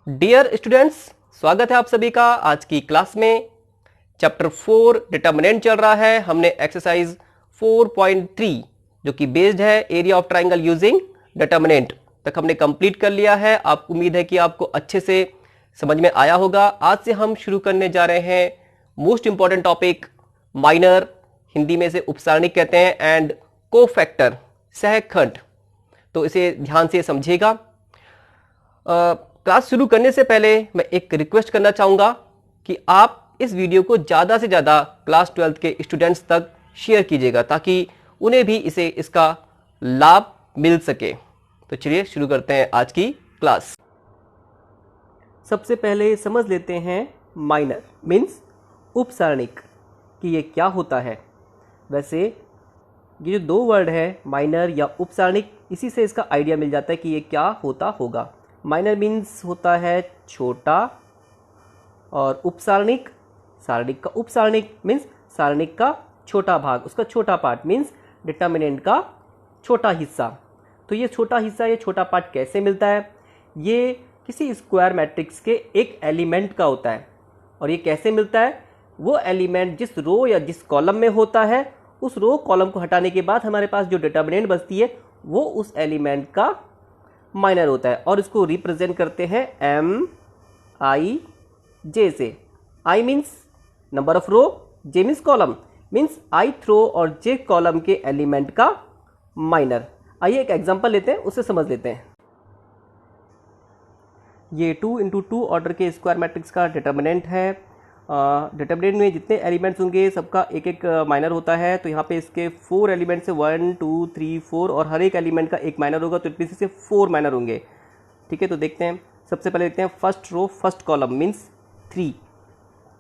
Dear students, स्वागत है आप सभी का आज की क्लास में। चैप्टर 4 डिटर्मिनेंट चल रहा है। हमने एक्सरसाइज 4.3 जो कि बेस्ड है area of triangle using determinant तक हमने कंप्लीट कर लिया है। आप उम्मीद है कि आपको अच्छे से समझ में आया होगा। आज से हम शुरू करने जा रहे हैं most important topic minor, Hindi में इसे उपसारणिक कहते हैं, एंड कोफैक्टर, सहखंड। तो इसे ध्यान से समझिएगा। क्लास शुरू करने से पहले मैं एक रिक्वेस्ट करना चाहूँगा कि आप इस वीडियो को ज़्यादा से ज़्यादा क्लास 12 के स्टूडेंट्स तक शेयर कीजिएगा ताकि उन्हें भी इसका लाभ मिल सके। तो चलिए शुरू करते हैं आज की क्लास। सबसे पहले समझ लेते हैं माइनर मीन्स उपसारणिक कि ये क्या होता है। वैसे ये जो दो वर्ड है माइनर या उपसारणिक, इसी से इसका आइडिया मिल जाता है कि ये क्या होता होगा। माइनर मीन्स होता है छोटा, और उपसारणिक, सारणिक का उपसारणिक मीन्स सारणिक का छोटा भाग, उसका छोटा पार्ट मीन्स डिटर्मिनेंट का छोटा हिस्सा। तो ये छोटा हिस्सा, ये छोटा पार्ट कैसे मिलता है? ये किसी स्क्वायर मैट्रिक्स के एक एलिमेंट का होता है। और ये कैसे मिलता है? वो एलिमेंट जिस रो या जिस कॉलम में होता है, उस रो कॉलम को हटाने के बाद हमारे पास जो डिटर्मिनेंट बचती है वो उस एलिमेंट का माइनर होता है। और इसको रिप्रेजेंट करते हैं एम आई जे से। I means number of row, J means column, means ith row और जे कॉलम के एलिमेंट का माइनर। आइए एक एग्जांपल लेते हैं, उससे समझ लेते हैं। ये 2 × 2 ऑर्डर के स्क्वायर मैट्रिक्स का डिटर्मिनेंट है। डिटर्मिनेंट में जितने एलिमेंट्स होंगे सबका एक एक माइनर होता है। तो यहाँ पे इसके 4 एलिमेंट्स है, 1 2 3 4, और हर एक एलिमेंट का एक माइनर होगा। तो इतने से 4 माइनर होंगे। ठीक है, तो देखते हैं। सबसे पहले देखते हैं first row first column means 3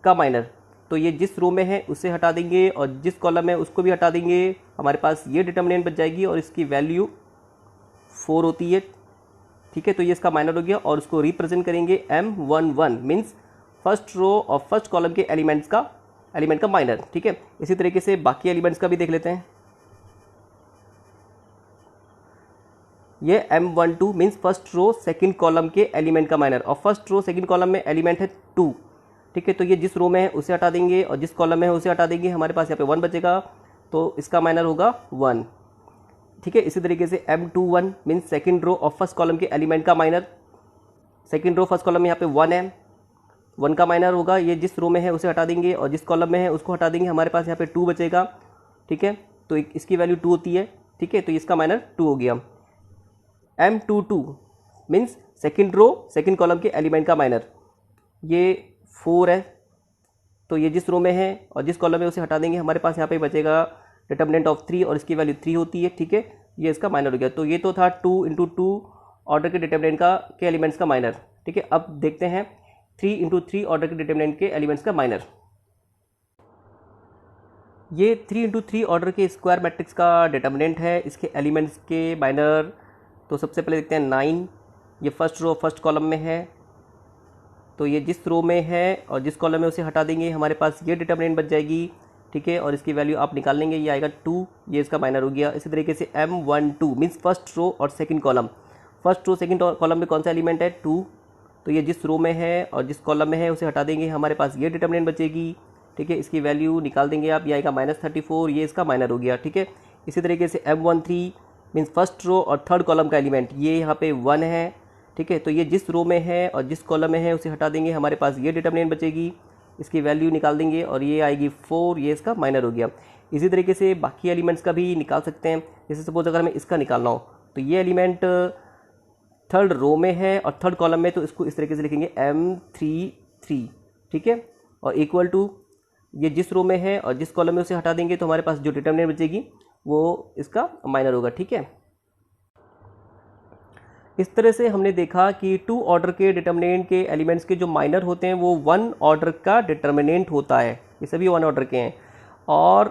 का माइनर। तो ये जिस रो में है उसे हटा देंगे और जिस कॉलम में उसको भी हटा देंगे। हमारे पास ये डिटर्मिनेंट बच जाएगी और इसकी वैल्यू 4 होती है। ठीक है, तो ये इसका माइनर हो गया और उसको रिप्रेजेंट करेंगे M11 मीन्स फर्स्ट रो और फर्स्ट कॉलम के एलिमेंट का माइनर। ठीक है, इसी तरीके से बाकी एलिमेंट्स का भी देख लेते हैं। ये M12 means first row second column के एलिमेंट का माइनर, और फर्स्ट रो सेकंड कॉलम में एलिमेंट है 2। ठीक है, तो ये जिस रो में है उसे हटा देंगे और जिस कॉलम में है उसे हटा देंगे। हमारे पास यहाँ पे 1 बचेगा, तो इसका माइनर होगा 1। ठीक है, इसी तरीके से M21 मीन्स सेकंड रो और फर्स्ट कॉलम के एलिमेंट का minor. Second row first column में यहाँ पे 1 है, 1 का माइनर होगा। ये जिस रो में है उसे हटा देंगे और जिस कॉलम में है उसको हटा देंगे। हमारे पास यहाँ पे 2 बचेगा। ठीक है, तो इसकी वैल्यू 2 होती है। ठीक है, तो इसका माइनर 2 हो गया। M22 means second row second column के एलिमेंट का माइनर, ये 4 है। तो ये जिस रो में है और जिस कॉलम में उसे हटा देंगे। हमारे पास यहाँ पे बचेगा डिटर्मिनेंट ऑफ 3 और इसकी वैल्यू 3 होती है। ठीक है, ये इसका माइनर हो गया। तो ये तो था 2 × 2 ऑर्डर के डिटर्मिनेंट के एलिमेंट्स का माइनर। ठीक है, अब देखते हैं 3 × 3 ऑर्डर के डिटर्मिनेंट के एलिमेंट्स का माइनर। ये 3 × 3 ऑर्डर के स्क्वायर मैट्रिक्स का डिटर्मिनेंट है, इसके एलिमेंट्स के माइनर। तो सबसे पहले देखते हैं 9। ये फर्स्ट रो फर्स्ट कॉलम में है, तो ये जिस रो में है और जिस कॉलम में उसे हटा देंगे हमारे पास ये डिटर्मिनेंट बच जाएगी। ठीक है, और इसकी वैल्यू आप निकाल लेंगे, ये आएगा 2, ये इसका माइनर हो गया। इसी तरीके से M12 मीन्स फर्स्ट रो और second column. First row second column में कौन सा एलिमेंट है? 2। तो ये जिस रो में है और जिस कॉलम में है उसे हटा देंगे। हमारे पास ये डिटर्मिनेंट बचेगी। ठीक है, इसकी वैल्यू निकाल देंगे आप, ये आएगा -34, ये इसका माइनर हो गया। ठीक है, इसी तरीके से M13 मीन्स फर्स्ट रो और थर्ड कॉलम का एलिमेंट, ये यहाँ पे 1 है। ठीक है, तो ये जिस रो में है और जिस कॉलम में है उसे हटा देंगे। हमारे पास ये डिटर्मिनेंट बचेगी, इसकी वैल्यू निकाल देंगे और ये आएगी 4, ये इसका माइनर हो गया। इसी तरीके से बाकी एलिमेंट्स का भी निकाल सकते हैं। जैसे सपोज अगर हमें इसका निकालना हो तो ये एलिमेंट थर्ड रो में है और थर्ड कॉलम में, तो इसको इस तरीके से लिखेंगे M33। ठीक है, और इक्वल टू ये जिस रो में है और जिस कॉलम में उसे हटा देंगे तो हमारे पास जो डिटर्मिनेंट बचेगी वो इसका माइनर होगा। ठीक है, इस तरह से हमने देखा कि 2 ऑर्डर के डिटर्मिनेंट के एलिमेंट्स के जो माइनर होते हैं वो 1 ऑर्डर का डिटर्मिनेंट होता है, ये सभी 1 ऑर्डर के हैं। और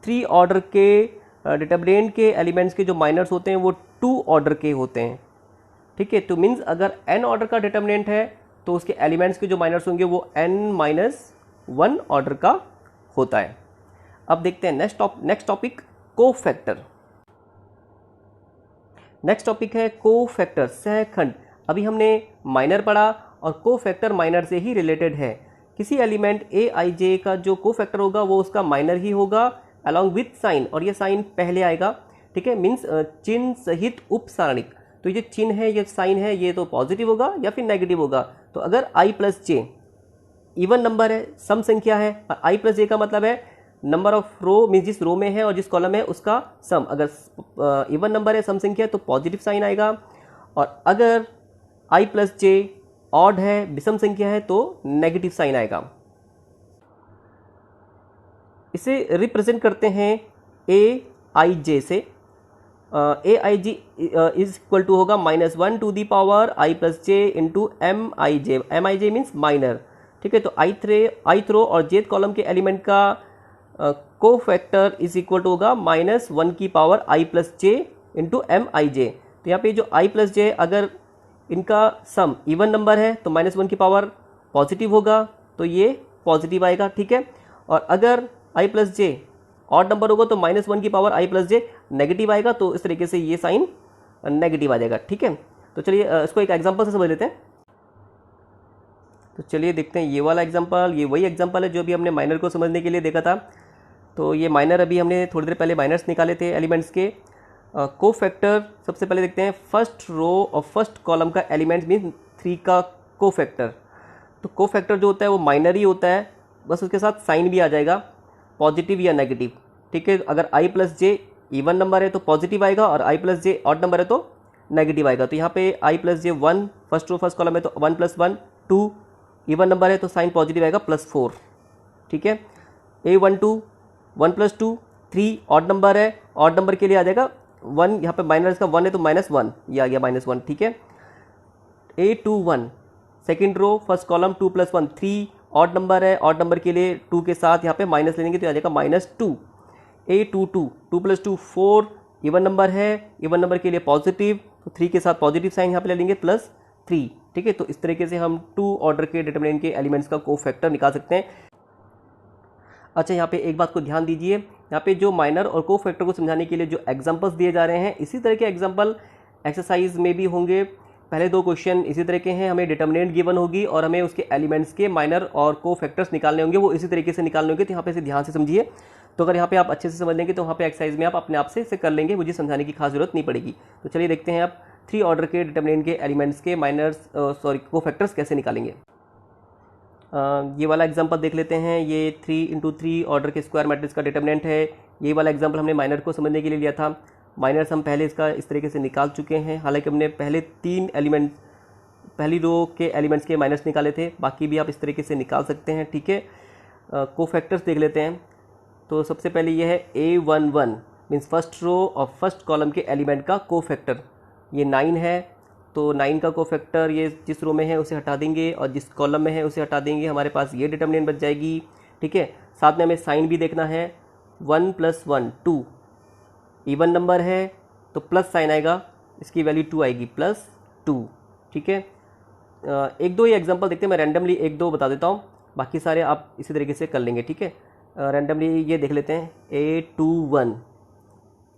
3 ऑर्डर के डिटर्मिनेंट के एलिमेंट्स के जो माइनर्स होते हैं वो 2 ऑर्डर के होते हैं। ठीक है, तो मीन्स अगर n ऑर्डर का डिटर्मिनेंट है तो उसके एलिमेंट्स के जो माइनर्स होंगे वो n-1 ऑर्डर का होता है। अब देखते हैं next topic cofactor. Next topic है कोफैक्टर, सहखंड। अभी हमने माइनर पढ़ा और कोफैक्टर माइनर से ही रिलेटेड है। किसी एलिमेंट ए आई जे का जो कोफैक्टर होगा वो उसका माइनर ही होगा अलॉन्ग विथ साइन, और ये साइन पहले आएगा, ठीक है, मीन्स चिन्ह सहित उपसारणिक। तो ये जो चिन्ह है, ये साइन है, ये तो पॉजिटिव होगा या फिर नेगेटिव होगा। तो अगर आई प्लस जे इवन नंबर है, सम संख्या है, और आई प्लस जे का मतलब है नंबर ऑफ रो, मीन्स जिस रो में है और जिस कॉलम है उसका सम। अगर इवन नंबर है, सम संख्या है, तो पॉजिटिव साइन आएगा, और अगर आई प्लस जे ऑड है, विषम संख्या है, तो नेगेटिव साइन आएगा। इसे रिप्रेजेंट करते हैं ए आई जे से। A I J is equal to होगा -1 to the power I plus J into M I J. M I J means minor, ठीक है। तो ith रो और जेथ कॉलम के एलिमेंट का कोफैक्टर इज इक्वल टू होगा -1 की power I plus J into M I जे। तो यहाँ पे जो आई प्लस जे, अगर इनका सम इवन नंबर है तो -1 की पावर पॉजिटिव होगा, तो ये पॉजिटिव आएगा, ठीक है। और अगर आई प्लस जे ऑड नंबर होगा तो -1 की power I plus J negative आएगा, तो इस तरीके से ये साइन नेगेटिव आ जाएगा, ठीक है। तो चलिए इसको एक एग्जांपल से समझ लेते हैं। तो चलिए देखते हैं ये वाला एग्जांपल। ये वही एग्जांपल है जो अभी हमने माइनर को समझने के लिए देखा था। तो ये माइनर अभी हमने थोड़ी देर पहले माइनर्स निकाले थे एलिमेंट्स के। कोफैक्टर सबसे पहले देखते हैं, फर्स्ट रो और फर्स्ट कॉलम का एलिमेंट मीन 3 का कोफैक्टर। तो कोफैक्टर जो होता है वो माइनर ही होता है, बस उसके साथ साइन भी आ जाएगा, पॉजिटिव या नेगेटिव, ठीक है। अगर आई प्लस जे इवन नंबर है तो पॉजिटिव आएगा, और आई प्लस जे ऑड नंबर है तो नेगेटिव आएगा। तो यहाँ पे आई प्लस जे 1 फर्स्ट रो फर्स्ट कॉलम है तो 1 + 1 2, इवन नंबर है तो साइन पॉजिटिव आएगा +4, ठीक है। A12 1 + 2 3, ऑड नंबर है, ऑड नंबर के लिए आ जाएगा 1, यहाँ पे माइनस का 1 है तो -1, ये आ गया -1, ठीक है। A21 second row first column 2 + 1 3, odd number है, ऑड नंबर के लिए 2 के साथ यहाँ पे माइनस लेंगे तो आ जाएगा -2। A22 2 + 2 4, इवन नंबर है, इवन नंबर के लिए पॉजिटिव, तो 3 के साथ पॉजिटिव साइन यहाँ पे ले लेंगे +3, ठीक है। तो इस तरीके से हम 2 ऑर्डर के डिटरमिनेंट के एलिमेंट्स का कोफैक्टर निकाल सकते हैं। अच्छा, यहाँ पे एक बात को ध्यान दीजिए, यहाँ पे जो माइनर और कोफैक्टर को समझाने के लिए जो एग्जांपल्स दिए जा रहे हैं, इसी तरह के एग्जांपल एक्सरसाइज में भी होंगे। पहले 2 क्वेश्चन इसी तरह के हैं, हमें डिटरमिनेंट गिवन होगी और हमें उसके एलिमेंट्स के माइनर और कोफैक्टर्स निकालने होंगे, वो इसी तरीके से निकालने होंगे। तो यहाँ पे इसे ध्यान से समझिए। तो अगर यहाँ पे आप अच्छे से समझ लेंगे तो वहाँ पे एक्सरसाइज में आप अपने आप से इसे कर लेंगे, मुझे समझाने की खास जरूरत नहीं पड़ेगी। तो चलिए देखते हैं आप 3 ऑर्डर के डिटरमिनेंट के एलिमेंट्स के कोफैक्टर्स कैसे निकालेंगे। ये वाला एग्जांपल देख लेते हैं। ये 3 × 3 ऑर्डर के स्क्वायर मैट्रिक्स का डिटरमिनेंट है। ये वाला एग्जांपल हमने माइनर को समझने के लिए लिया था। माइनर्स हम पहले इसका इस तरीके से निकाल चुके हैं, हालांकि हमने पहले 3 एलिमेंट पहली रो के एलिमेंट्स के माइनस निकाले थे, बाकी भी आप इस तरीके से निकाल सकते हैं, ठीक है। कोफैक्टर्स देख लेते हैं। तो सबसे पहले ये है A11 मीन्स फर्स्ट रो और फर्स्ट कॉलम के एलिमेंट का कोफैक्टर, ये 9 है। तो 9 का कोफैक्टर ये जिस रो में है उसे हटा देंगे और जिस कॉलम में है उसे हटा देंगे, हमारे पास ये डिटरमिनेंट बच जाएगी, ठीक है। साथ में हमें साइन भी देखना है, 1 + 1 2, इवन नंबर है तो प्लस साइन आएगा, इसकी वैल्यू 2 आएगी +2, ठीक है। 1-2 ये एग्जांपल देखते हैं, मैं रैंडमली 1-2 बता देता हूँ, बाकी सारे आप इसी तरीके से कर लेंगे, ठीक है। रैंडमली ये देख लेते हैं।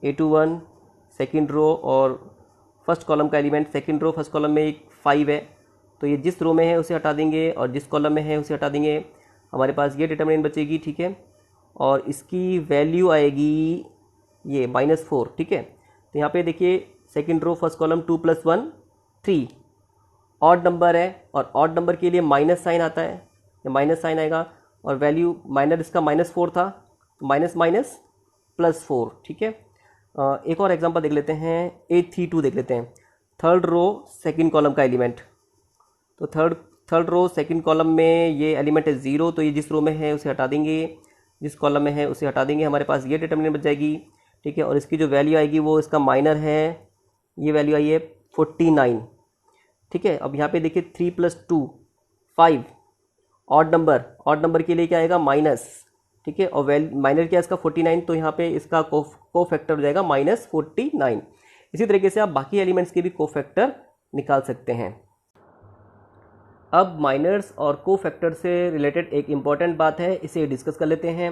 A21 सेकेंड रो और फर्स्ट कॉलम का element, second row first column में 5 है, तो ये जिस रो में है उसे हटा देंगे और जिस कॉलम में है उसे हटा देंगे, हमारे पास ये डिटरमिनेंट बचेगी, ठीक है। और इसकी वैल्यू आएगी ये -4, ठीक है। तो यहाँ पे देखिए second row first column 2 + 1 3, odd number है और ऑड नंबर के लिए माइनस साइन आता है, ये माइनस साइन आएगा और वैल्यू माइनर इसका -4 था, माइनस +4, ठीक है। एक और एग्जांपल देख लेते हैं। A32 देख लेते हैं, थर्ड रो सेकंड कॉलम का एलिमेंट। तो थर्ड रो सेकंड कॉलम में ये एलिमेंट है 0, तो ये जिस रो में है उसे हटा देंगे, जिस कॉलम में है उसे हटा देंगे, हमारे पास ये डिटरमिनेंट बच जाएगी, ठीक है। और इसकी जो वैल्यू आएगी वो इसका माइनर है, ये वैल्यू आई है 49, ठीक है। अब यहाँ पे देखिए 3 + 2 5, ऑड नंबर के लिए क्या आएगा माइनस, ठीक है। और माइनर क्या है इसका 49, तो यहाँ पे इसका कोफैक्टर हो जाएगा -49। इसी तरीके से आप बाकी एलिमेंट्स के भी कोफैक्टर निकाल सकते हैं। अब माइनर्स और कोफैक्टर से रिलेटेड एक इम्पॉर्टेंट बात है, इसे डिस्कस कर लेते हैं।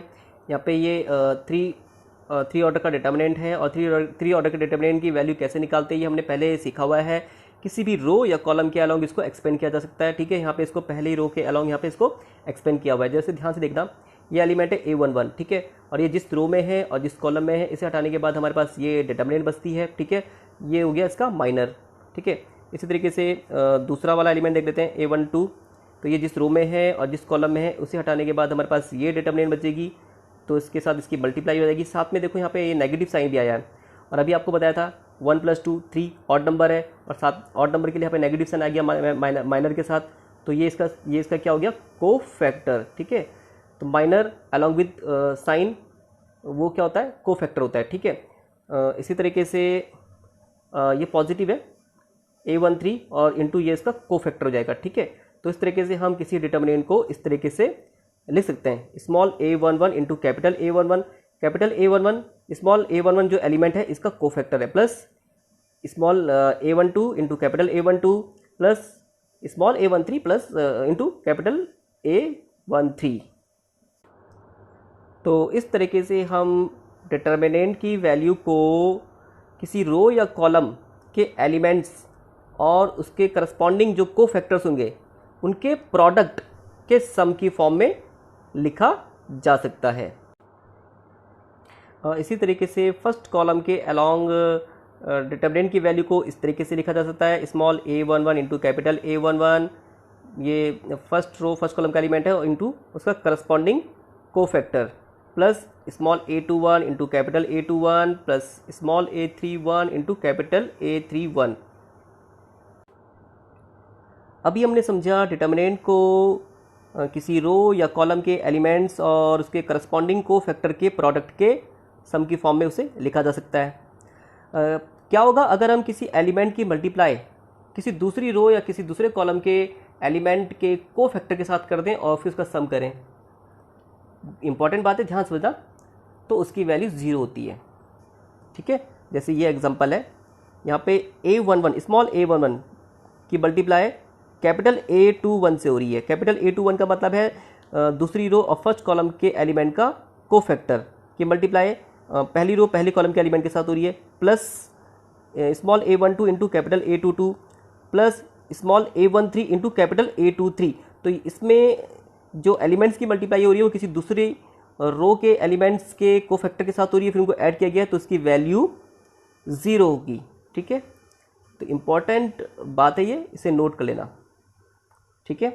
यहाँ पे ये 3 ऑर्डर का डिटरमिनेंट है और 3 ऑर्डर के डिटरमिनेंट की वैल्यू कैसे निकालते हैं ये हमने पहले सीखा हुआ है। किसी भी रो या कॉलम के अलॉन्ग इसको एक्सपेंड किया जा सकता है। ठीक है, यहाँ पे इसको पहले ही रो के अलॉन्ग यहाँ पे इसको एक्सपेंड किया हुआ है। जैसे ध्यान से देखना, ये एलिमेंट है A11, ठीक है, और ये जिस रो में है और जिस कॉलम में है, इसे हटाने के बाद हमारे पास ये डिटर्मिनेंट बचती है। ठीक है, ये हो गया इसका माइनर। ठीक है, इसी तरीके से दूसरा वाला एलिमेंट देख लेते हैं A12, तो ये जिस रो में है और जिस कॉलम में है उसे हटाने के बाद हमारे पास ये डिटर्मिनेंट बचेगी, तो इसके साथ इसकी मल्टीप्लाई हो जाएगी। साथ में देखो यहाँ पे ये नेगेटिव साइन भी आया है, और अभी आपको बताया था 1 + 2 3 ऑड नंबर है, और साथ ऑड नंबर के लिए यहाँ पे नेगेटिव साइन आ गया माइनर के साथ, तो ये इसका क्या हो गया, को फैक्टर। ठीक है, तो माइनर अलॉन्ग विद साइन वो क्या होता है, को फैक्टर होता है। ठीक है, इसी तरीके से ये पॉजिटिव है A13 और इंटू ये इसका को फैक्टर हो जाएगा। ठीक है, तो इस तरीके से हम किसी डिटर्मिनेंट को इस तरीके से लिख सकते हैं, small a11 into capital A11, capital A11 small a11 जो एलिमेंट है इसका को फैक्टर है, plus small A12 into capital A12 plus small A13 plus into capital A13। तो इस तरीके से हम डिटर्मिनेंट की वैल्यू को किसी रो या कॉलम के एलिमेंट्स और उसके करस्पॉन्डिंग जो को फैक्टर्स होंगे उनके प्रोडक्ट के सम की फॉर्म में लिखा जा सकता है। इसी तरीके से फर्स्ट कॉलम के अलॉन्ग डिटर्मिनेंट की वैल्यू को इस तरीके से लिखा जा सकता है, small A11 into capital A11, ये फर्स्ट रो फर्स्ट कॉलम का एलिमेंट है, इंटू उसका करस्पॉन्डिंग को factor, plus small A21 into capital A21 plus small A31 into capital A31। अभी हमने समझा डिटर्मिनेंट को किसी रो या कॉलम के एलिमेंट्स और उसके करस्पॉन्डिंग को फैक्टर के प्रोडक्ट के सम की फॉर्म में उसे लिखा जा सकता है। क्या होगा अगर हम किसी एलिमेंट की मल्टीप्लाई किसी दूसरी रो या किसी दूसरे कॉलम के एलिमेंट के को फैक्टर के साथ कर दें और फिर उसका सम करें। इंपॉर्टेंट बात है, ध्यान से समझना, तो उसकी वैल्यू 0 होती है। ठीक है, जैसे ये एग्जांपल है, यहाँ पे A11 स्मॉल A11 की मल्टीप्लाई कैपिटल A21 से हो रही है। कैपिटल A21 का मतलब है दूसरी रो और फर्स्ट कॉलम के एलिमेंट का को फैक्टर की मल्टीप्लाई पहली रो पहली कॉलम के एलिमेंट के साथ हो रही है, plus small A12 into capital A22 plus small A13 into capital A23। तो इसमें जो एलिमेंट्स की मल्टीप्लाई हो रही है वो किसी दूसरी रो के एलिमेंट्स के को फैक्टर के साथ हो रही है, फिर उनको ऐड किया गया है तो उसकी वैल्यू 0 होगी। ठीक है, तो इम्पॉर्टेंट बात है ये, इसे नोट कर लेना। ठीक है,